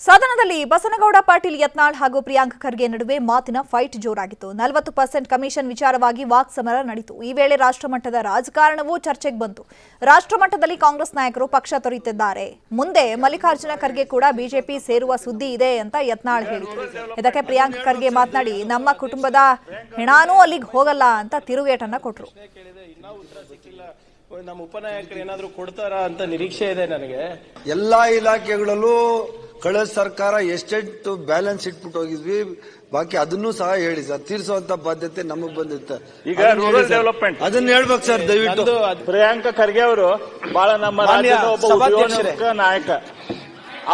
ಸದನದಲ್ಲಿ ಬಸನಗೌಡ ಪಾಟೀಲ್ ಯತ್ನಾಳ್ ಹಾಗೂ ಪ್ರಿಯಾಂಕ ಖರ್ಗೆ ನಡುವೆ ಮಾತಿನ ಫೈಟ್ ಜೋರಾಗಿತ್ತು. 40% ಕಮಿಷನ್ ವಿಚಾರವಾಗಿ ವಾಕ್ಸಮರ ನಡೆಯಿತು. ಈ ವೇಳೆ ರಾಷ್ಟ್ರಮಟ್ಟದ ರಾಜಕಾರಣವೂ ಚರ್ಚೆಗೆ ಬಂತು. ರಾಷ್ಟ್ರಮಟ್ಟದಲ್ಲಿ ಕಾಂಗ್ರೆಸ್ ನಾಯಕರು ಪಕ್ಷ ತೊರೆಯುತ್ತಿದ್ದಾರೆ. ಮುಂದೆ ಮಲ್ಲಿಕಾರ್ಜುನ ಖರ್ಗೆ ಕೂಡ ಬಿಜೆಪಿ ಸೇರುವ ಸುದ್ದಿ ಇದೆ ಅಂತ ಯತ್ನಾಳ್ ಹೇಳಿದರು. ಇದಕ್ಕೆ ಪ್ರಿಯಾಂಕ ಖರ್ಗೆ ಮಾತನಾಡಿ, ನಮ್ಮ ಕುಟುಂಬದ ಹೆಣಾನೂ ಅಲ್ಲಿಗೆ ಹೋಗಲ್ಲ ಅಂತ ತಿರುಗೇಟನ್ನ ಕೊಟ್ಟರು. ನಮ್ಮ ಉಪನಾಯಕರು ಏನಾದ್ರು ಕೊಡ್ತಾರ ಅಂತ ನಿರೀಕ್ಷೆ ಇದೆ ನನಗೆ. ಎಲ್ಲಾ ಇಲಾಖೆಗಳಲ್ಲೂ ಕಳೆದ ಸರ್ಕಾರ ಎಷ್ಟೆಷ್ಟು ಬ್ಯಾಲೆನ್ಸ್ ಇಟ್ಬಿಟ್ಟು ಹೋಗಿದ್ವಿ, ಬಾಕಿ ಅದನ್ನು ಸಹ ಹೇಳಿ ಸರ್, ತೀರಿಸುವಂತ ಬಾಧ್ಯತೆ ನಮಗ್ ಬಂದಿತ್ತು. ಈಗ ರೂರಲ್ ಡೆವಲಪ್ಮೆಂಟ್ ಅದನ್ನ ಹೇಳ್ಬೇಕು ಸರ್ ದಯವಿಟ್ಟು. ಪ್ರಿಯಾಂಕ ಖರ್ಗೆ ಅವರು ಬಹಳ ನಮ್ಮ ರಾಜ್ಯದ ಒಬ್ಬ ನಾಯಕ.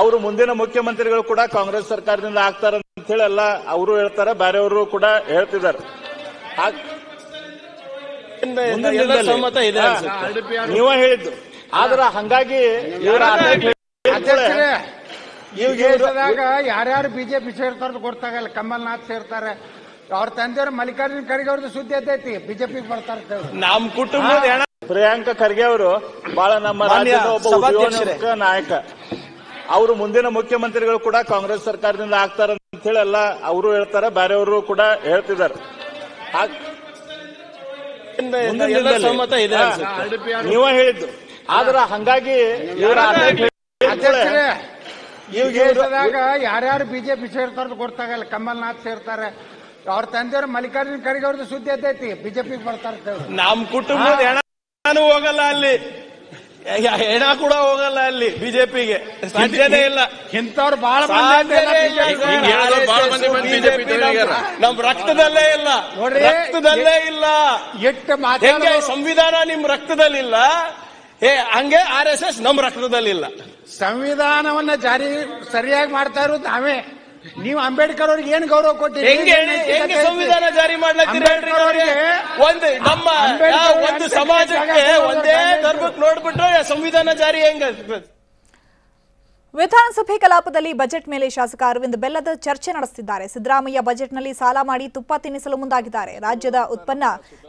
ಅವರು ಮುಂದಿನ ಮುಖ್ಯಮಂತ್ರಿಗಳು ಕೂಡ ಕಾಂಗ್ರೆಸ್ ಸರ್ಕಾರದಿಂದ ಆಗ್ತಾರ ಅಂತ ಹೇಳಿ ಎಲ್ಲ ಅವರು ಹೇಳ್ತಾರೆ, ಬೇರೆಯವರು ಕೂಡ ಹೇಳ್ತಿದ್ದಾರೆ. ಸಮ್ಮತ ಇದೆ ನೀವ ಹೇಳಿದ್ದು. ಆದ್ರ ಹಂಗಾಗಿ ದೇಶದಾಗ ಯಾರ್ಯಾರು ಬಿಜೆಪಿ ಸೇರ್ತಾರ ಗೊತ್ತಾಗಲ್ಲ. ಕಮಲ್ನಾಥ್ ಸೇರ್ತಾರೆ, ಅವ್ರ ತಂದೆಯವರು ಮಲ್ಲಿಕಾರ್ಜುನ ಖರ್ಗೆ ಅವ್ರದ್ದು ಸುದ್ದಿ ಎದ್ದೈತಿ, ಬಿಜೆಪಿಗೆ ಬರ್ತಾರೆ. ನಮ್ಮ ಕುಟುಂಬದ ಪ್ರಿಯಾಂಕ ಖರ್ಗೆ ಅವರು ಬಹಳ ನಮ್ಮ ರಾಜ್ಯದ ಒಬ್ಬ ನಾಯಕ. ಅವರು ಮುಂದಿನ ಮುಖ್ಯಮಂತ್ರಿಗಳು ಕೂಡ ಕಾಂಗ್ರೆಸ್ ಸರ್ಕಾರದಿಂದ ಆಗ್ತಾರ ಅಂತ ಹೇಳಿ ಎಲ್ಲ ಅವರು ಹೇಳ್ತಾರೆ, ಬೇರೆಯವರು ಕೂಡ ಹೇಳ್ತಿದ್ದಾರೆ. ಸಮ್ಮತ ಇದೆ ನೀವ ಹೇಳಿದ್ದು. ಆದ್ರ ಹಂಗಾಗಿ ದೇಶದಾಗ ಯಾರ್ಯಾರು ಬಿಜೆಪಿ ಸೇರ್ತಾರ ಗೊತ್ತಾಗಲ್ಲ. ಕಮಲ್ನಾಥ್ ಸೇರ್ತಾರೆ, ಅವ್ರ ತಂದೆಯವರು ಮಲ್ಲಿಕಾರ್ಜುನ ಖರ್ಗೆ ಅವ್ರದ್ದು ಸುದ್ದಿ ಎದ್ದೈತಿ, ಬಿಜೆಪಿಗೆ ಬರ್ತಾರೆ. ನಮ್ಮ ಕುಟುಂಬದ ಹೆಣಾನು ಹೋಗಲ್ಲ ಅಲ್ಲಿ, ಹೆಣ ಕೂಡ ಹೋಗಲ್ಲ ಅಲ್ಲಿ ಬಿಜೆಪಿಗೆ. ಸಾಧ್ಯನೇ ಇಲ್ಲ. ಇಂಥವ್ರು ಬಹಳ ನಮ್ ರಕ್ತದಲ್ಲೇ ಇಲ್ಲ, ರಕ್ತದಲ್ಲೇ ಇಲ್ಲ. ಎಷ್ಟು ಹೆಂಗೆ ಸಂವಿಧಾನ ನಿಮ್ ರಕ್ತದಲ್ಲಿಲ್ಲ, ಹಂಗೆ RSS ನಮ್ ರಕ್ತದಲ್ಲಿಲ್ಲ. ಸಂವಿಧಾನವನ್ನ ಜಾರಿ ಸರಿಯಾಗಿ ಮಾಡ್ತಾ ಇರೋದು ನಾವೇ. ನೀವು ಅಂಬೇಡ್ಕರ್ ಅವ್ರಿಗೆ ಏನು ಗೌರವ ಕೊಟ್ಟಿರಿ? ಹೆಂಗೆ ಸಂವಿಧಾನ ಜಾರಿ ಮಾಡ್ಲತ್ತೀರಿ? ಒಂದು ಸಮಾಜಕ್ಕೆ ಒಂದೇ ಧರ್ಮಕ್ಕೆ ನೋಡ್ಬಿಟ್ರೆ ಸಂವಿಧಾನ ಜಾರಿ ಹೆಂಗ? ವಿಧಾನಸಭೆ ಕಲಾಪದಲ್ಲಿ ಬಜೆಟ್ ಮೇಲೆ ಶಾಸಕ ಅರವಿಂದ್ ಬೆಲ್ಲದ ಚರ್ಚೆ ನಡೆಸುತ್ತಿದ್ದಾರೆ. ಸಿದ್ದರಾಮಯ್ಯ ಬಜೆಟ್ನಲ್ಲಿ ಸಾಲ ಮಾಡಿ ತುಪ್ಪ ತಿನ್ನಿಸಲು ಮುಂದಾಗಿದ್ದಾರೆ. ರಾಜ್ಯದ ಉತ್ಪನ್ನ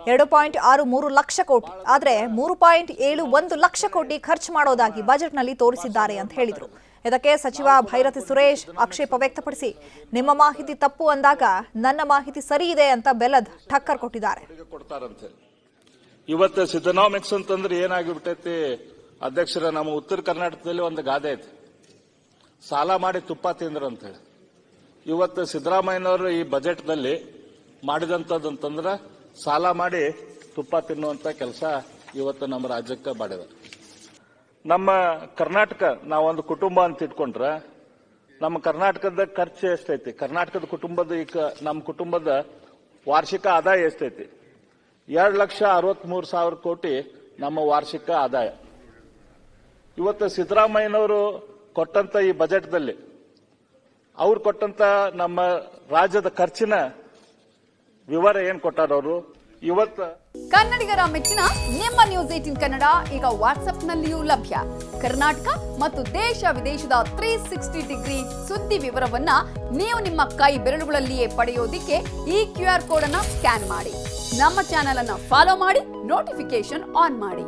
2.63 ಲಕ್ಷ ಕೋಟಿ, ಆದರೆ 3.71 ಲಕ್ಷ ಕೋಟಿ ಖರ್ಚು ಮಾಡೋದಾಗಿ ಬಜೆಟ್ನಲ್ಲಿ ತೋರಿಸಿದ್ದಾರೆ ಅಂತ ಹೇಳಿದರು. ಇದಕ್ಕೆ ಸಚಿವ ಭೈರತಿ ಸುರೇಶ್ ಆಕ್ಷೇಪ ವ್ಯಕ್ತಪಡಿಸಿ, ನಿಮ್ಮ ಮಾಹಿತಿ ತಪ್ಪು ಅಂದಾಗ ನನ್ನ ಮಾಹಿತಿ ಸರಿ ಇದೆ ಅಂತ ಬೆಲ್ಲದ್ ಠಕ್ಕರ್ ಕೊಟ್ಟಿದ್ದಾರೆ. ಇವತ್ತು ಸಿದ್ದರಾಮಿಕ್ಸ್ ಅಂತಂದ್ರೆ ಏನಾಗಿಬಿಟ್ಟೈತಿ ಅಧ್ಯಕ್ಷರ, ನಮ್ಮ ಉತ್ತರ ಕರ್ನಾಟಕದಲ್ಲಿ ಒಂದು ಗಾದೆ ಐತಿ, ಸಾಲ ಮಾಡಿ ತುಪ್ಪ ತಿಂದ್ರು ಅಂತ ಹೇಳಿ. ಇವತ್ತು ಸಿದ್ದರಾಮಯ್ಯನವರು ಈ ಬಜೆಟ್ನಲ್ಲಿ ಮಾಡಿದಂತಂದ್ರೆ ಸಾಲ ಮಾಡಿ ತುಪ್ಪ ತಿನ್ನುವಂತ ಕೆಲಸ ಇವತ್ತು ನಮ್ಮ ರಾಜ್ಯಕ್ಕೆ ಮಾಡಿದ್ದಾರೆ. ನಮ್ಮ ಕರ್ನಾಟಕ ನಾವೊಂದು ಕುಟುಂಬ ಅಂತ ಇಟ್ಕೊಂಡ್ರೆ ನಮ್ಮ ಕರ್ನಾಟಕದ ಖರ್ಚು ಎಷ್ಟೈತಿ, ಕರ್ನಾಟಕದ ಕುಟುಂಬದ ನಮ್ಮ ಕುಟುಂಬದ ವಾರ್ಷಿಕ ಆದಾಯ ಎಷ್ಟೈತಿ? 2,63,000 ಕೋಟಿ ನಮ್ಮ ವಾರ್ಷಿಕ ಆದಾಯ. ಇವತ್ತು ಸಿದ್ದರಾಮಯ್ಯನವರು ಕೊಟ್ಟಂತ ಈ ಬಜೆಟ್ದಲ್ಲಿ ಅವ್ರು ಕೊಟ್ಟಂತ ನಮ್ಮ ರಾಜ್ಯದ ಖರ್ಚಿನ ವಿವರ ಏನ್ ಕೊಟ್ಟಾರ ಅವರು. ಇವತ್ತು ಕನ್ನಡಿಗರ ಮೆಚ್ಚಿನ ನಿಮ್ಮ ನ್ಯೂಸ್ 18 ಕನ್ನಡ ಈಗ ವಾಟ್ಸ್ಆಪ್ನಲ್ಲಿಯೂ ಲಭ್ಯ. ಕರ್ನಾಟಕ ಮತ್ತು ದೇಶ ವಿದೇಶದ 360 ಡಿಗ್ರಿ ಸುದ್ದಿ ವಿವರವನ್ನ ನೀವು ನಿಮ್ಮ ಕೈ ಬೆರಳುಗಳಲ್ಲಿಯೇ ಪಡೆಯೋದಿಕ್ಕೆ ಈ QR ಕೋಡ್ ಅನ್ನ ಸ್ಕ್ಯಾನ್ ಮಾಡಿ. ನಮ್ಮ ಚಾನೆಲ್ ಅನ್ನ ಫಾಲೋ ಮಾಡಿ, ನೋಟಿಫಿಕೇಶನ್ ಆನ್ ಮಾಡಿ.